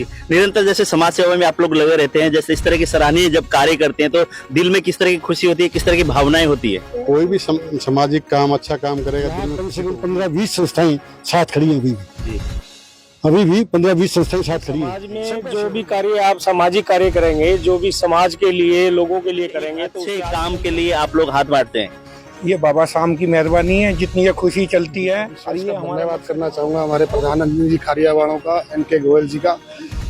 जी, निरंतर जैसे समाज सेवा में आप लोग लगे रहते हैं, जैसे इस तरह की सराहनीय जब कार्य करते हैं तो दिल में किस तरह की खुशी होती है, किस तरह की भावनाएं होती है? कोई भी सामाजिक काम अच्छा काम करेगा कम से कम 15-20 संस्थाएं साथ खड़ी हैं अभी भी 15-20 संस्थाएं साथ खड़ी हैं। समाज में जो भी कार्य आप सामाजिक कार्य करेंगे, जो भी समाज के लिए लोगों के लिए करेंगे तो अच्छे काम के लिए आप लोग हाथ बांटते हैं। ये बाबा साहब की मेहरबानी है, जितनी ये खुशी चलती है। और ये धन्यवाद करना चाहूंगा हमारे प्रधानमंत्री जी खारियावाड़ों का, एनके गोयल जी का।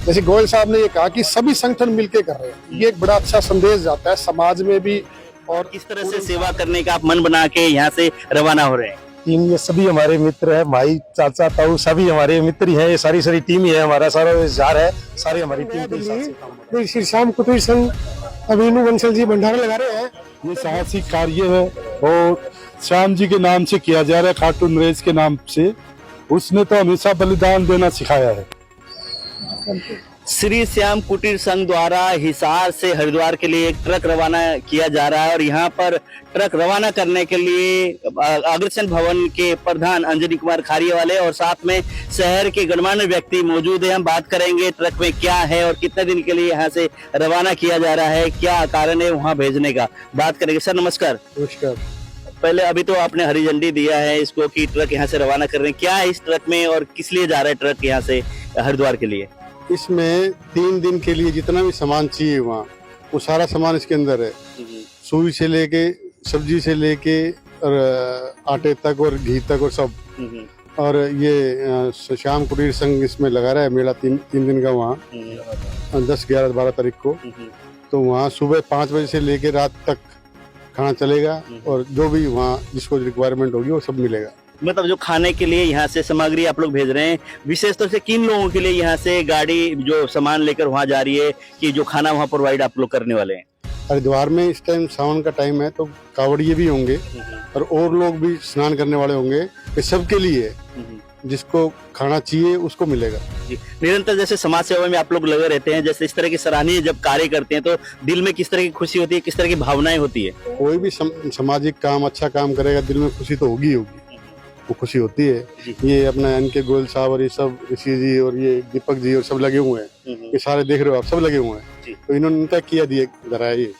जैसे गोयल साहब ने ये कहा कि सभी संगठन मिलके कर रहे हैं, ये एक बड़ा अच्छा संदेश जाता है समाज में भी। और किस तरह से सेवा करने का आप मन बना के यहाँ से रवाना हो रहे हैं? टीम ये सभी हमारे मित्र है, भाई चाचा ताऊ सभी हमारे मित्र ही है। ये सारी टीम ही है, हमारा सारा जार है, सारी हमारी टीम के साथ से काम कर रहे हैं। श्री श्याम कुटीर संघ अभिनव बंसल जी भंडारा लगा रहे हैं। ये साहसिक कार्य है और श्याम जी के नाम से किया जा रहा है, खाटू नरेश के नाम से। उसने तो हमेशा बलिदान देना सिखाया है। श्री श्याम कुटीर संघ द्वारा हिसार से हरिद्वार के लिए एक ट्रक रवाना किया जा रहा है और यहाँ पर ट्रक रवाना करने के लिए अग्रसेन भवन के प्रधान अंजनी कुमार खारियावाले और साथ में शहर के गणमान्य व्यक्ति मौजूद है। हम बात करेंगे ट्रक में क्या है और कितने दिन के लिए यहाँ से रवाना किया जा रहा है, क्या कारण है वहाँ भेजने का, बात करेंगे। सर नमस्कार। नमस्कार। पहले अभी तो आपने हरी झंडी दिया है इसको कि ट्रक यहाँ से रवाना कर रहे हैं, क्या है इस ट्रक में और किस लिए जा रहा है ट्रक यहाँ से हरिद्वार के लिए? इसमें 3 दिन के लिए जितना भी सामान चाहिए वहाँ, वो सारा सामान इसके अंदर है। सुई से लेके सब्जी से लेके और आटे तक और घी तक और सब। और ये श्याम कुटीर संघ इसमें लगा रहा है मेला 3 दिन का वहाँ 10, 11, 12 तारीख को। तो वहाँ सुबह 5 बजे से लेके रात तक खाना चलेगा और जो भी वहाँ जिसको रिक्वायरमेंट होगी वो सब मिलेगा। मतलब जो खाने के लिए यहाँ से सामग्री आप लोग भेज रहे हैं, विशेष तौर से किन लोगों के लिए यहाँ से गाड़ी जो सामान लेकर वहाँ जा रही है कि जो खाना वहाँ प्रोवाइड आप लोग करने वाले हैं? हरिद्वार में इस टाइम सावन का टाइम है तो कावड़िए भी होंगे और लोग भी स्नान करने वाले होंगे। ये सबके लिए जिसको खाना चाहिए उसको मिलेगा। जी, निरंतर जैसे समाज सेवा में आप लोग लगे रहते हैं, जैसे इस तरह की सराहनीय जब कार्य करते हैं तो दिल में किस तरह की खुशी होती है, किस तरह की भावनाएं होती है? कोई भी सामाजिक काम अच्छा काम करेगा दिल में खुशी तो होगी, वो खुशी होती है। ये अपना एनके गोयल साहब और ये सब ऋषि जी और ये दीपक जी और सब लगे हुए हैं, ये सारे देख रहे हो आप, सब लगे हुए हैं। तो इन्होंने तय किया दिए धरा ये।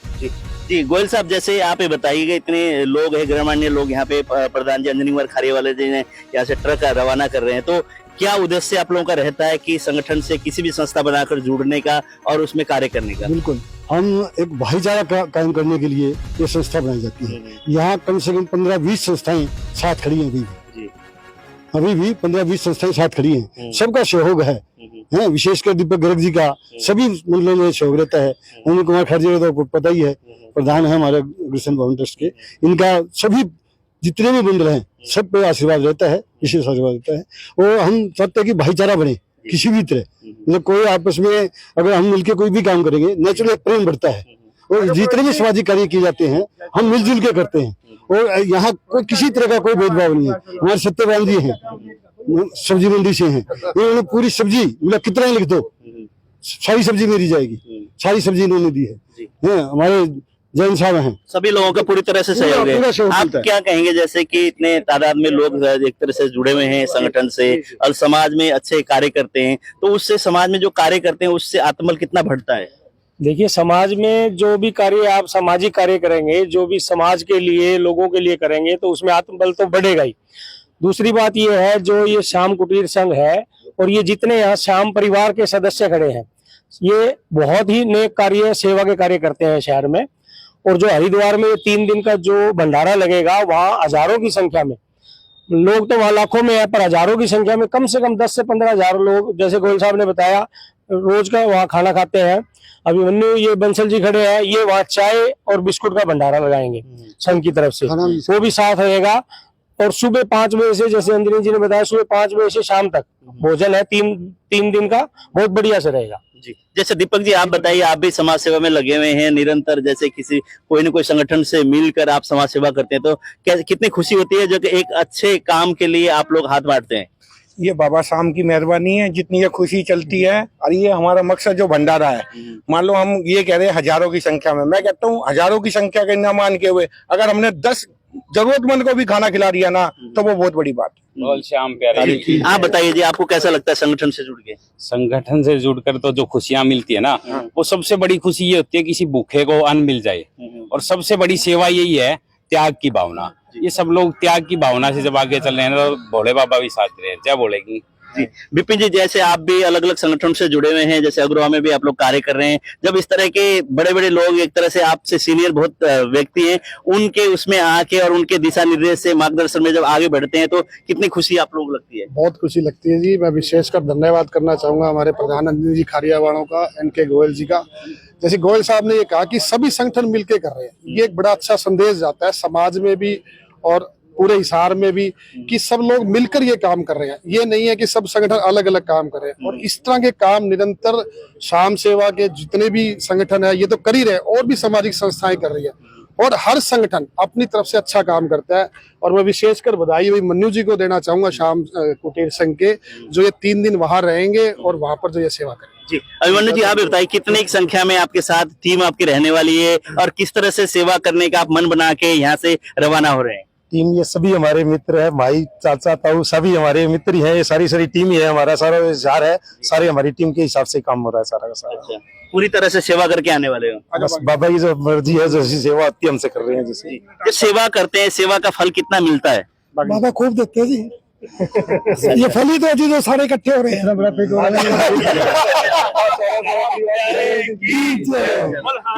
जी गोयल साहब, जैसे आप ये बताइएगा इतने लोग हैं, गणमान्य लोग यहाँ पे प्रधान जी अंजनी कुमार खारियावाले जी ने यहाँ से ट्रक रवाना कर रहे हैं, तो क्या उद्देश्य आप लोगों का रहता है कि संगठन से किसी भी संस्था बनाकर जुड़ने का और उसमें कार्य करने का? बिल्कुल, हम एक भाईचारा कायम करने के लिए ये संस्था बनाई जाती है। यहाँ कम से कम 15-20 संस्थाएं साथ खड़ी हैं अभी भी 15-20 संस्थाएं साथ खड़ी हैं। सबका सहयोग है, विशेषकर दीपक गर्ग जी का सभी मंडलों में सहयोग रहता है। अंजनी कुमार खारियावाले तो पता ही है, प्रधान है हमारे अग्रसेन भवन ट्रस्ट के। इनका सभी जितने भी मंडल हैं सब पे आशीर्वाद रहता है, विशेष आशीर्वाद रहता है। और हम चाहते हैं कि भाईचारा बने किसी भी तरह, मतलब कोई आपस में अगर हम मिलकर कोई भी काम करेंगे नेचुरल प्रेम बढ़ता है। और जितने भी सामाजिक कार्य किए जाते हैं हम मिलजुल के करते हैं और यहाँ कोई किसी तरह का कोई भेदभाव नहीं है। हमारे सत्यवान जी हैं, सब्जी मंडी से हैं, इन्होंने पूरी सब्जी मतलब कितना लिख दो सारी सब्जी मेरी जाएगी, सारी सब्जी इन्होंने दी है। हमारे जैन साहब हैं, सभी लोगों का पूरी तरह से सहयोग है। आप क्या कहेंगे जैसे कि इतने तादाद में लोग एक तरह से जुड़े हुए हैं संगठन से और समाज में अच्छे कार्य करते हैं, तो उससे समाज में जो कार्य करते हैं उससे आत्मबल कितना बढ़ता है? देखिए, समाज में जो भी कार्य आप सामाजिक कार्य करेंगे, जो भी समाज के लिए लोगों के लिए करेंगे तो उसमें आत्मबल तो बढ़ेगा ही। दूसरी बात ये है, जो ये श्याम कुटीर संघ है और ये जितने यहाँ श्याम परिवार के सदस्य खड़े हैं, ये बहुत ही नेक कार्य सेवा के कार्य करते हैं शहर में। और जो हरिद्वार में 3 दिन का जो भंडारा लगेगा, वहाँ हजारों की संख्या में लोग, तो वहाँ लाखों में है पर हजारों की संख्या में कम से कम 10 से 15 हजार लोग, जैसे गोयल साहब ने बताया, रोज का वहाँ खाना खाते हैं। अभिमन्यु ये बंसल जी खड़े हैं, ये वहाँ चाय और बिस्कुट का भंडारा लगाएंगे संघ की तरफ से, वो भी साथ रहेगा। और सुबह 5 बजे से, जैसे अंजनी जी ने बताया, सुबह 5 बजे से शाम तक भोजन है 3 दिन का, बहुत बढ़िया से रहेगा। जी, जैसे दीपक जी आप बताइए, आप भी समाज सेवा में लगे हुए हैं निरंतर, जैसे किसी कोई न कोई संगठन से मिलकर आप समाज सेवा करते हैं, तो क्या कितनी खुशी होती है जो कि एक अच्छे काम के लिए आप लोग हाथ बांटते हैं? ये बाबा साहब की मेहरबानी है, जितनी ये खुशी चलती है। और ये हमारा मकसद जो भंडारा है, मान लो हम ये कह रहे हैं हजारों की संख्या में, मैं कहता हूँ हजारों की संख्या के न मान के हुए, अगर हमने 10 जरूरतमंद को भी खाना खिला दिया ना, तो वो बहुत बड़ी बात है। बोल श्याम प्यारे। आप बताइए जी, आपको कैसा लगता है संगठन से जुड़ के? संगठन से जुड़कर तो जो खुशियां मिलती है ना, वो सबसे बड़ी खुशी ये होती है किसी भूखे को अन्न मिल जाए, और सबसे बड़ी सेवा यही है त्याग की भावना। ये सब लोग त्याग की भावना से जब आगे चल रहे हैं तो भोले बाबा भी साथ रहे हैं। क्या बोलेगी जी विपिन जी, जैसे आप भी अलग अलग संगठन से जुड़े हुए हैं, जैसे अग्रवा में भी आप लोग कार्य कर रहे हैं, जब इस तरह के बड़े बड़े लोग, एक तरह से आपसे सीनियर बहुत व्यक्ति हैं, उनके उसमें आके और उनके दिशा निर्देश से मार्गदर्शन में जब आगे बढ़ते हैं तो कितनी खुशी आप लोगों को लगती है? बहुत खुशी लगती है जी। मैं विशेषकर धन्यवाद करना चाहूंगा हमारे प्रधान अंजनी जी खारियावाड़ों का, एनके गोयल जी का। जैसे गोयल साहब ने ये कहा कि सभी संगठन मिलकर कर रहे हैं, ये एक बड़ा अच्छा संदेश जाता है समाज में भी और पूरे हिसार में भी कि सब लोग मिलकर ये काम कर रहे हैं। ये नहीं है कि सब संगठन अलग अलग काम कर रहे हैं, और इस तरह के काम निरंतर शाम सेवा के जितने भी संगठन है ये तो कर ही रहे हैं, और भी सामाजिक संस्थाएं कर रही है, और हर संगठन अपनी तरफ से अच्छा काम करता है। और मैं विशेषकर बधाई हुई मन्नू जी को देना चाहूंगा, शाम कुटीर संघ के, जो ये 3 दिन वहां रहेंगे और वहां पर जो ये सेवा करेंगे। जी अभिमन्यु जी, आप भी बताइए कितनी संख्या में आपके साथ टीम आपकी रहने वाली है, और किस तरह से सेवा करने का आप मन बना के यहाँ से रवाना हो रहे हैं? टीम ये सभी हमारे मित्र है, भाई चाचा ताऊ सभी हमारे मित्र ही है। ये सारी टीम ही है, हमारा सारा इजहार है, सारे हमारी टीम के हिसाब से काम हो रहा है सारा का सारा। अच्छा, पूरी तरह से सेवा करके आने वाले हो? बस बाबा की जो मर्जी है, जैसी सेवा आती है हमसे कर रहे हैं। जैसे जो सेवा करते हैं, सेवा का फल कितना मिलता है? बाबा खूब देते हैं जी। ये फल ही तो जो सारे इकट्ठे हो रहे हैं।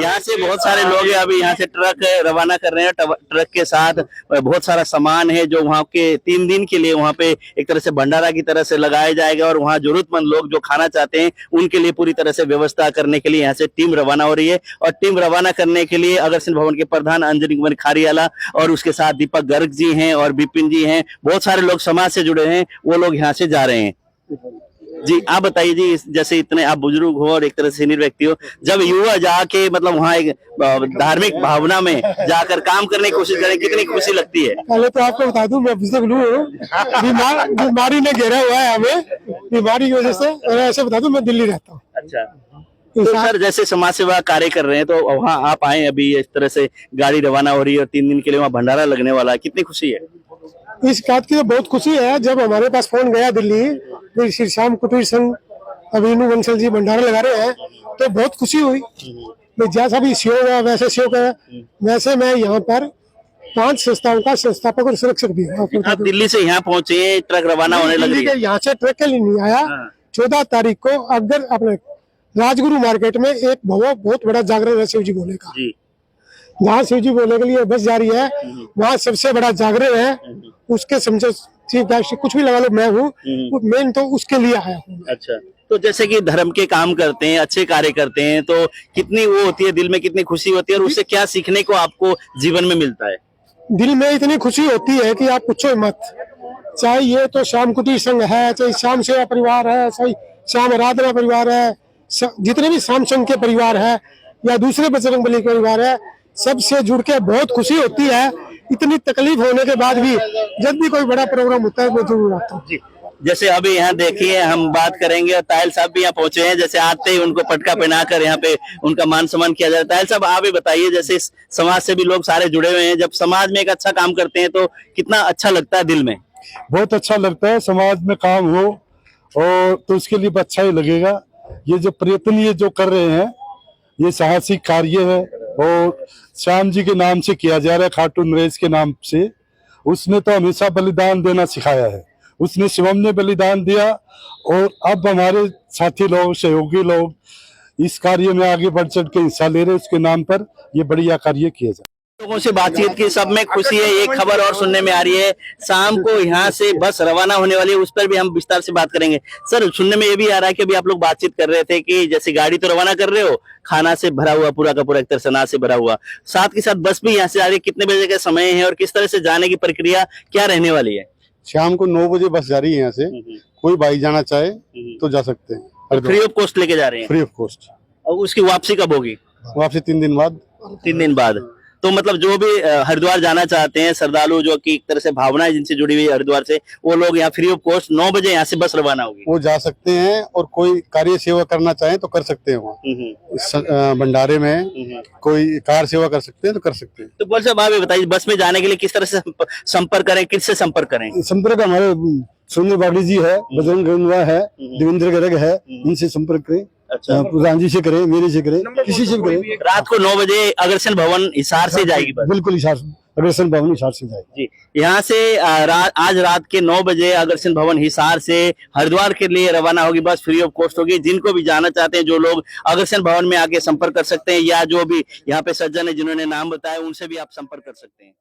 यहाँ से बहुत सारे लोग हैं, अभी यहाँ से ट्रक रवाना कर रहे हैं, ट्रक के साथ बहुत सारा सामान है जो वहाँ के 3 दिन के लिए वहाँ पे एक तरह से भंडारा की तरह से लगाया जाएगा, और वहाँ जरूरतमंद लोग जो खाना चाहते हैं उनके लिए पूरी तरह से व्यवस्था करने के लिए यहाँ से टीम रवाना हो रही है। और टीम रवाना करने के लिए अग्रसेन भवन के प्रधान अंजनी कुमार खारियाला और उसके साथ दीपक गर्ग जी हैं और विपिन जी हैं, बहुत सारे लोग समाज से जुड़े हैं, वो लोग यहाँ से जा रहे हैं। जी आप बताइए जी, जैसे इतने आप बुजुर्ग हो और एक तरह से सीनियर व्यक्ति हो, जब युवा जाके मतलब वहाँ एक धार्मिक भावना में जाकर काम करने की कोशिश करें, कितनी खुशी लगती है? पहले तो आपको बता दूं, मैं बुजुर्ग हूँ, बीमारी ने घेरा हुआ है हमें, बीमारी की वजह से। और ऐसे बता दूं, मैं दिल्ली रहता हूँ। अच्छा, तो सर जैसे समाज सेवा कार्य कर रहे हैं तो वहाँ आप आए, अभी इस तरह से गाड़ी रवाना हो रही है और 3 दिन के लिए वहाँ भंडारा लगने वाला है, कितनी खुशी है? इस बात की बहुत खुशी है, जब हमारे पास फोन गया दिल्ली, श्री श्याम कुटीर संघ अभिनव बंसल जी भंडारा लगा रहे हैं, तो बहुत खुशी हुई। मैं जैसा भी सहयोग है वैसे सहयोग है, वैसे मैं यहाँ पर 5 संस्थाओं का संस्थापक और सुरक्षक भी हूँ। आप दिल्ली से यहाँ पहुँचे, ट्रक रवाना होने लगी है? यहाँ से ट्रक के लिए नहीं आया। 14 तारीख को अगर अपने राजगुरु मार्केट में एक बहुत बड़ा जागरण है शिव जी बोले का, जहाँ शिव जी बोले के लिए बस जा रही है, वहाँ सबसे बड़ा जागरण है। उसके समझो चीफ गेस्ट कुछ भी लगा लो, मैं हूँ मेन, तो उसके लिए आया हूँ। अच्छा, तो जैसे कि धर्म के काम करते हैं, अच्छे कार्य करते हैं, तो कितनी वो होती है, दिल में कितनी खुशी होती है, और उससे क्या सीखने को आपको जीवन में मिलता है? दिल में इतनी खुशी होती है कि आप पूछो मत। चाहे ये तो श्याम कुटीर संघ है, चाहे श्याम सेवा परिवार है, चाहे श्याम आराधना परिवार है, जितने भी श्याम संघ के परिवार है या दूसरे बजरंग बली परिवार है, सबसे जुड़ के बहुत खुशी होती है। इतनी तकलीफ होने के बाद भी जब भी कोई बड़ा प्रोग्राम होता है मैं जरूर आता हूँ। जैसे अभी यहाँ देखिए, हम बात करेंगे, तायल साहब भी यहाँ पहुंचे हैं, जैसे आते ही उनको पटका पहनाकर यहाँ पे उनका मान सम्मान किया जाता है। तायल साहब आप भी बताइए, जैसे समाज से भी लोग सारे जुड़े हुए हैं, जब समाज में एक अच्छा काम करते हैं तो कितना अच्छा लगता है दिल में? बहुत अच्छा लगता है, समाज में काम हो और तो उसके लिए अच्छा ही लगेगा। ये जो प्रयत्न ये जो कर रहे हैं, ये साहसिक कार्य है और श्याम जी के नाम से किया जा रहा है, खाटू नरेश के नाम से। उसने तो हमेशा बलिदान देना सिखाया है, उसने शिवम ने बलिदान दिया, और अब हमारे साथी लोग, सहयोगी लोग इस कार्य में आगे बढ़ चढ़ के हिस्सा ले रहे, उसके नाम पर ये बढ़िया कार्य किया जाए। लोगों से बातचीत की, सब में खुशी है। एक खबर और सुनने में आ रही है, शाम को यहाँ से बस रवाना होने वाली है, उस पर भी हम विस्तार से बात करेंगे। सर सुनने में ये भी आ रहा है कि अभी आप लोग बातचीत कर रहे थे कि जैसे गाड़ी तो रवाना कर रहे हो, खाना से भरा हुआ पूरा का पूरा, एक तरह से अनाज से भरा हुआ, साथ के साथ बस भी यहाँ से आ रही है। कितने बजे का समय है और किस तरह से जाने की प्रक्रिया क्या रहने वाली है? शाम को 9 बजे बस जा रही है यहाँ से, कोई भाई जाना चाहे तो जा सकते हैं। फ्री ऑफ कॉस्ट लेके जा रहे हैं? Free of cost. और उसकी वापसी कब होगी? वापसी 3 दिन बाद। 3 दिन बाद। तो मतलब जो भी हरिद्वार जाना चाहते हैं श्रद्धालु, जो कि एक तरह से भावनाएं जिनसे जुड़ी हुई है हरिद्वार से, वो लोग यहाँ फ्री ऑफ कॉस्ट 9 बजे यहाँ से बस रवाना होगी। वो जा सकते हैं और कोई कार्य सेवा करना चाहें तो कर सकते हैं वहाँ भंडारे में, कोई कार सेवा कर सकते हैं तो कर सकते हैं। तो बोल साहब आप ये बताइए, बस में जाने के लिए किस तरह से संपर्क करें, किससे संपर्क करें? संपर्क हमारे सुंदर बागड़ी जी है, बजरंग गंगवा है, देवेंद्र गर्ग है, इनसे संपर्क करें। अच्छा, प्रधान जी से करें, मेरे से करें, किसी से भी करें। रात को 9 बजे अग्रसेन भवन हिसार से जाएगी बस। बिल्कुल हिसार, अग्रसेन भवन हिसार से जाएगी। जी, यहाँ से आज रात के 9 बजे अग्रसेन भवन हिसार से हरिद्वार के लिए रवाना होगी बस, फ्री ऑफ कॉस्ट होगी। जिनको भी जाना चाहते हैं, जो लोग अग्रसेन भवन में आके संपर्क कर सकते हैं, या जो भी यहाँ पे सज्जन है जिन्होंने नाम बताया, उनसे भी आप संपर्क कर सकते हैं।